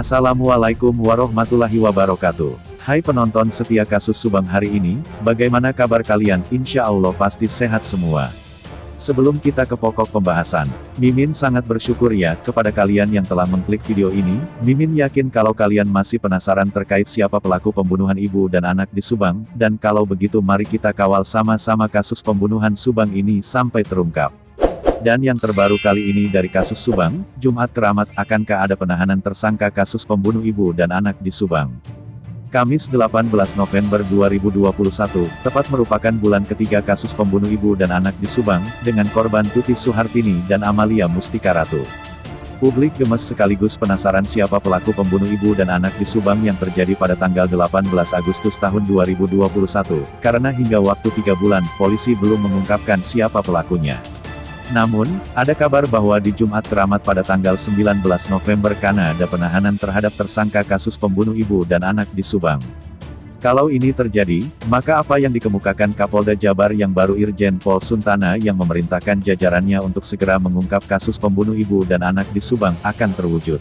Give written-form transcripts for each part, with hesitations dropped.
Assalamualaikum warahmatullahi wabarakatuh. Hai penonton setia kasus Subang hari ini, bagaimana kabar kalian? Insya Allah pasti sehat semua. Sebelum kita ke pokok pembahasan, Mimin sangat bersyukur ya, kepada kalian yang telah mengklik video ini. Mimin yakin kalau kalian masih penasaran terkait siapa pelaku pembunuhan ibu dan anak di Subang, dan kalau begitu mari kita kawal sama-sama kasus pembunuhan Subang ini sampai terungkap. Dan yang terbaru kali ini dari kasus Subang, Jumat Keramat, akankah ada penahanan tersangka kasus pembunuh ibu dan anak di Subang? Kamis 18 November 2021, tepat merupakan bulan ketiga kasus pembunuh ibu dan anak di Subang, dengan korban Tuti Suhartini dan Amalia Mustika Ratu. Publik gemes sekaligus penasaran siapa pelaku pembunuh ibu dan anak di Subang yang terjadi pada tanggal 18 Agustus tahun 2021, karena hingga waktu 3 bulan, polisi belum mengungkapkan siapa pelakunya. Namun, ada kabar bahwa di Jumat Keramat pada tanggal 19 November ada penahanan terhadap tersangka kasus pembunuh ibu dan anak di Subang. Kalau ini terjadi, maka apa yang dikemukakan Kapolda Jabar yang baru Irjen Pol Suntana yang memerintahkan jajarannya untuk segera mengungkap kasus pembunuh ibu dan anak di Subang akan terwujud.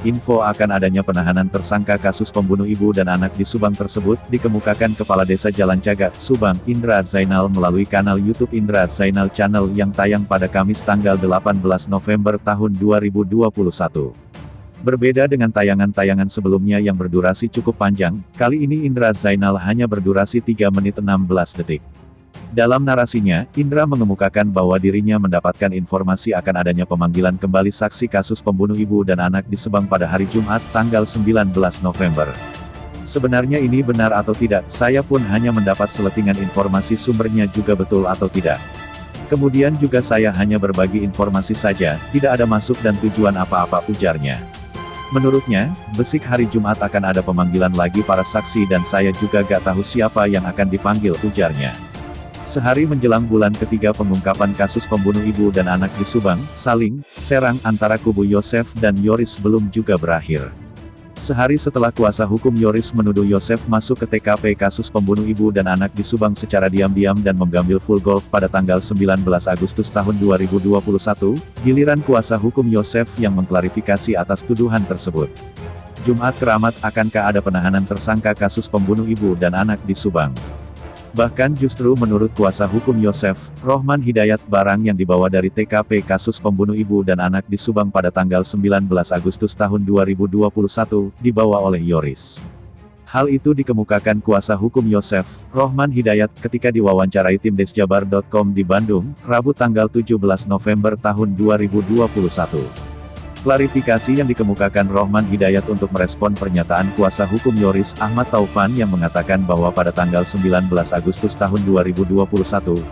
Info akan adanya penahanan tersangka kasus pembunuh ibu dan anak di Subang tersebut, dikemukakan Kepala Desa Jalan Cagak, Subang, Indra Zainal melalui kanal YouTube Indra Zainal Channel yang tayang pada Kamis tanggal 18 November tahun 2021. Berbeda dengan tayangan-tayangan sebelumnya yang berdurasi cukup panjang, kali ini Indra Zainal hanya berdurasi 3 menit 16 detik. Dalam narasinya, Indra mengemukakan bahwa dirinya mendapatkan informasi akan adanya pemanggilan kembali saksi kasus pembunuh ibu dan anak di Subang pada hari Jumat, tanggal 19 November. Sebenarnya ini benar atau tidak, saya pun hanya mendapat seletingan informasi sumbernya juga betul atau tidak. Kemudian juga saya hanya berbagi informasi saja, tidak ada masuk dan tujuan apa-apa, ujarnya. Menurutnya, besik hari Jumat akan ada pemanggilan lagi para saksi dan saya juga gak tahu siapa yang akan dipanggil, ujarnya. Sehari menjelang bulan ketiga pengungkapan kasus pembunuh ibu dan anak di Subang, saling serang antara kubu Yosef dan Yoris belum juga berakhir. Sehari setelah kuasa hukum Yoris menuduh Yosef masuk ke TKP kasus pembunuh ibu dan anak di Subang secara diam-diam dan mengambil full golf pada tanggal 19 Agustus tahun 2021, giliran kuasa hukum Yosef yang mengklarifikasi atas tuduhan tersebut. Jumat Keramat, akankah ada penahanan tersangka kasus pembunuh ibu dan anak di Subang? Bahkan justru menurut kuasa hukum Yosef, Rohman Hidayat, barang yang dibawa dari TKP kasus pembunuh ibu dan anak di Subang pada tanggal 19 Agustus tahun 2021, dibawa oleh Yoris. Hal itu dikemukakan kuasa hukum Yosef, Rohman Hidayat, ketika diwawancarai tim Desjabar.com di Bandung, Rabu tanggal 17 November tahun 2021. Klarifikasi yang dikemukakan Rohman Hidayat untuk merespon pernyataan kuasa hukum Yoris, Ahmad Taufan, yang mengatakan bahwa pada tanggal 19 Agustus tahun 2021,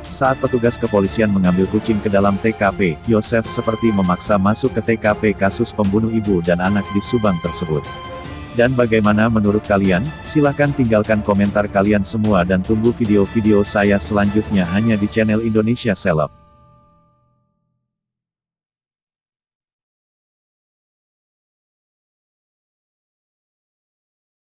saat petugas kepolisian mengambil kucing ke dalam TKP, Yosef seperti memaksa masuk ke TKP kasus pembunuh ibu dan anak di Subang tersebut. Dan bagaimana menurut kalian? Silahkan tinggalkan komentar kalian semua dan tunggu video-video saya selanjutnya hanya di channel Indonesia Seleb.